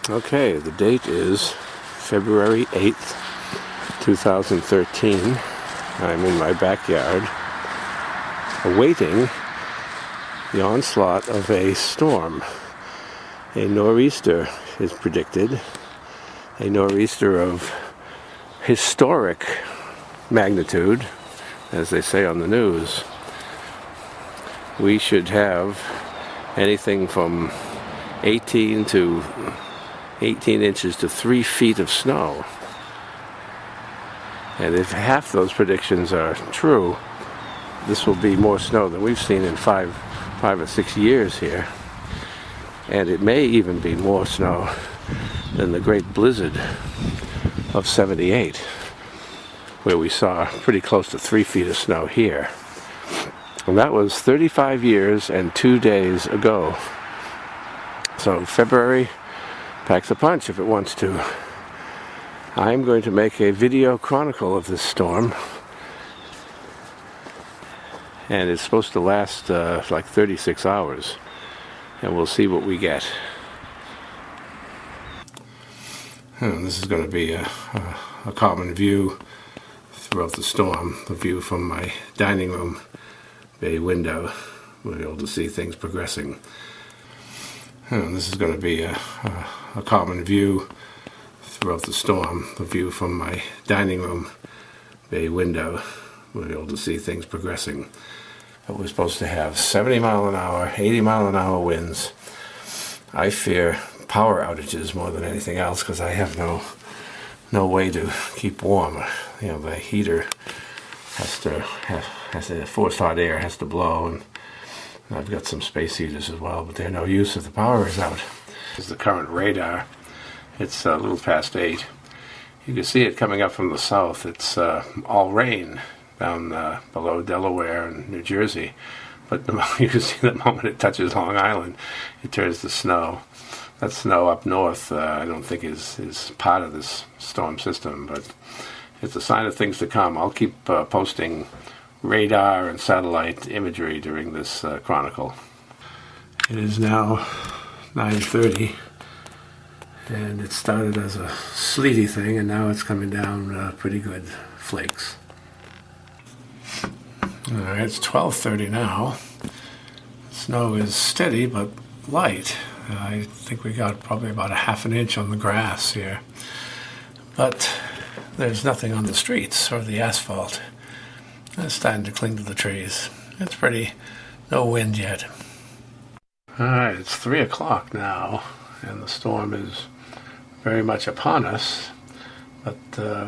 Okay, the date is February 8th, 2013. I'm in my backyard awaiting the onslaught of a storm. A nor'easter is predicted, a nor'easter of historic magnitude, as they say on the news. We should have anything from 18 inches to 3 feet of snow. And if half those predictions are true, this will be more snow than we've seen in five or 6 years here. And it may even be more snow than the great blizzard of '78, where we saw pretty close to 3 feet of snow here. And that was 35 years and 2 days ago. So February packs a punch if it wants to. I'm going to make a video chronicle of this storm, and it's supposed to last like 36 hours, and we'll see what we get. This is going to be a common view throughout the storm, the view from my dining room bay window. We'll be able to see things progressing. This is going to be a common view throughout the storm, the view from my dining room bay window. We'll be able to see things progressing. But we're supposed to have 70 mile an hour, 80 mile an hour winds. I fear power outages more than anything else because I have no way to keep warm. You know, the heater has to forced hot air has to blow, and I've got some space heaters as well, but they're no use if the power is out. This is the current radar. It's a little past 8. You can see it coming up from the south. It's all rain down below Delaware and New Jersey. But you can see the moment it touches Long Island, it turns to snow. That snow up north I don't think is part of this storm system, but it's a sign of things to come. I'll keep posting radar and satellite imagery during this chronicle. It is now 9:30, and it started as a sleety thing, and now it's coming down pretty good flakes. Alright, it's 12:30 now. Snow is steady but light. I think we got probably about a half an inch on the grass here, but there's nothing on the streets or the asphalt. It's starting to cling to the trees. It's pretty. No wind yet. Alright, it's 3 o'clock now, and the storm is very much upon us, but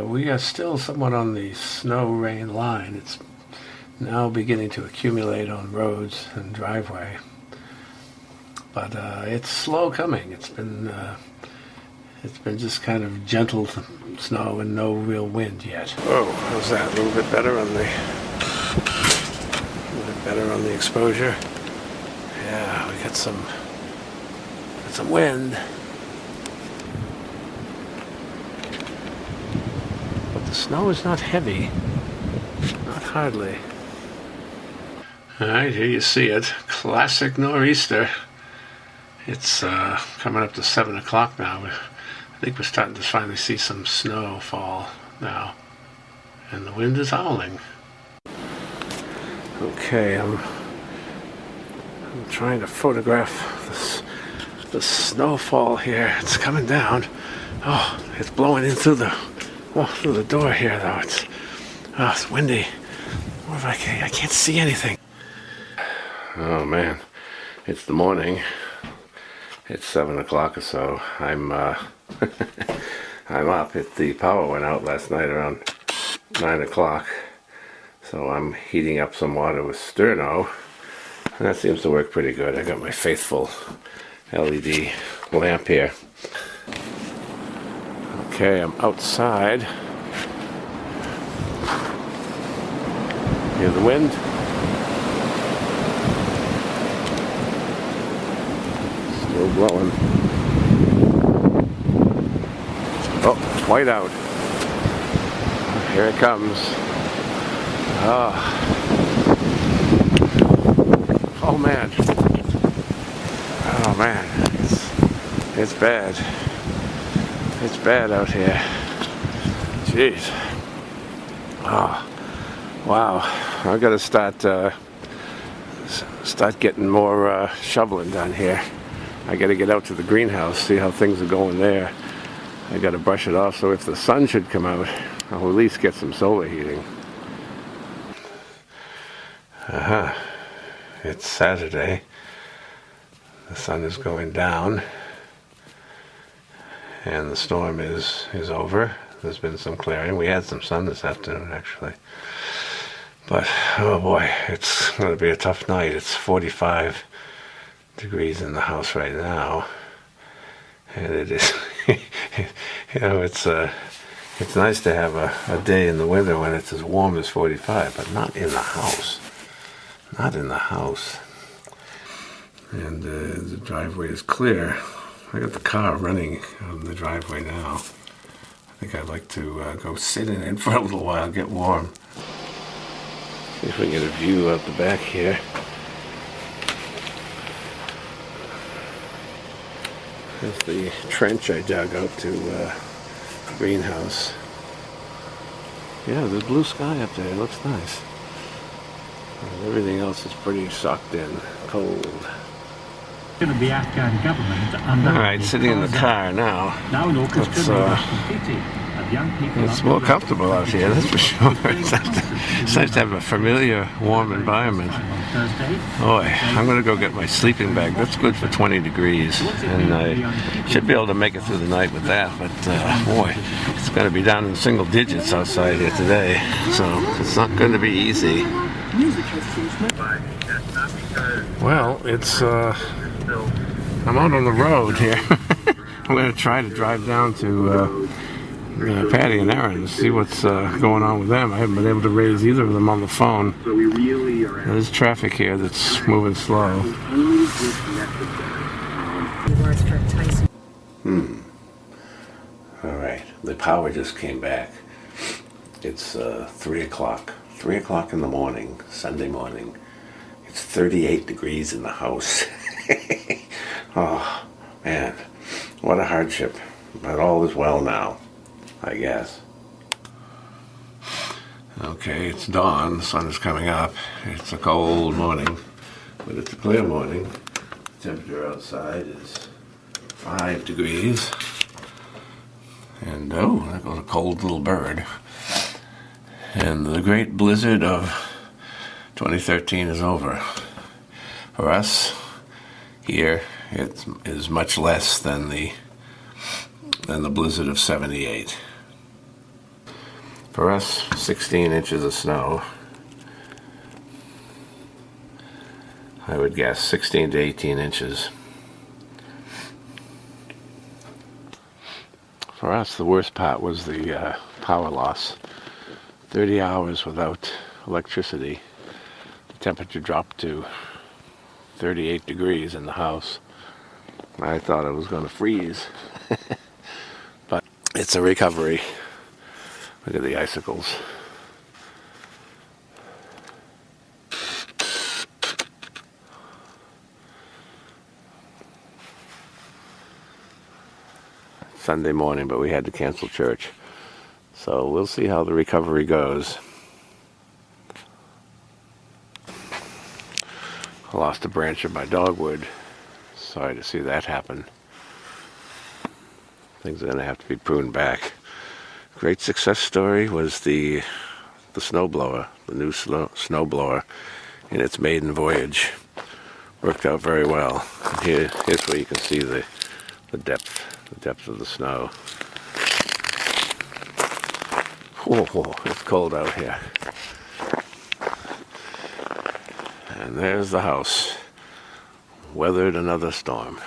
we are still somewhat on the snow-rain line. It's now beginning to accumulate on roads and driveway, but it's slow coming. It's been just kind of gentle snow and no real wind yet. Oh, how's that? A little bit better on the exposure. Yeah, we got some wind, but the snow is not heavy, not hardly. All right, here you see it. Classic nor'easter. It's coming up to 7 o'clock now. I think we're starting to finally see some snow fall now, and the wind is howling. Okay, I'm trying to photograph the snowfall here. It's coming down. Oh, it's blowing in through the door here, though. It's windy. I can't see anything. Oh man, it's the morning. It's 7 o'clock or so. I'm I'm up. The power went out last night around 9 o'clock. So I'm heating up some water with Sterno, and that seems to work pretty good. I got my faithful LED lamp here. Okay, I'm outside. Hear the wind? Still blowing. Oh, it's white out. Here it comes. Oh man. Oh man. It's bad. It's bad out here. Jeez. Oh, wow. I gotta start getting more shoveling done here. I gotta get out to the greenhouse, see how things are going there. I gotta brush it off so if the sun should come out, I'll at least get some solar heating. It's Saturday. The sun is going down. And the storm is over. There's been some clearing. We had some sun this afternoon, actually. But, oh boy, it's going to be a tough night. It's 45 degrees in the house right now. And it is, you know, it's nice to have a day in the winter when it's as warm as 45, but not in the house. Not in the house. And the driveway is clear. I got the car running on the driveway now. I think I'd like to go sit in it for a little while, get warm. See if we can get a view out the back here. There's the trench I dug out to the greenhouse. Yeah, there's blue sky up there. It looks nice. And everything else is pretty socked in, cold. Going to be Afghan government. All right, sitting in the car now. It's more comfortable out here, that's for sure. It's nice to have a familiar, warm environment. Boy, I'm going to go get my sleeping bag. That's good for 20 degrees, and I should be able to make it through the night with that. But boy, it's going to be down in single digits outside here today, so it's not going to be easy. Well, it's I'm out on the road here. I'm going to try to drive down to Patty and Aaron to see what's going on with them. I haven't been able to raise either of them on the phone. There's traffic here that's moving slow. All right, the power just came back. It's 3 o'clock. 3 o'clock in the morning, Sunday morning. It's 38 degrees in the house. Oh, man, what a hardship. But all is well now, I guess. Okay, it's dawn, the sun is coming up. It's a cold morning, but it's a clear morning. The temperature outside is 5 degrees. And oh, there goes a cold little bird. And the great blizzard of 2013 is over. For us, here, it is much less than the blizzard of 78. For us, 16 inches of snow. I would guess 16 to 18 inches. For us, the worst part was the power loss. 30 hours without electricity. The temperature dropped to 38 degrees in the house. I thought I was going to freeze. But it's a recovery. Look at the icicles. Sunday morning, but we had to cancel church. So we'll see how the recovery goes. I lost a branch of my dogwood. Sorry to see that happen. Things are going to have to be pruned back. Great success story was the snowblower, the new snowblower in its maiden voyage. Worked out very well. Here's where you can see the depth of the snow. Whoa, it's cold out here. And there's the house. Weathered another storm.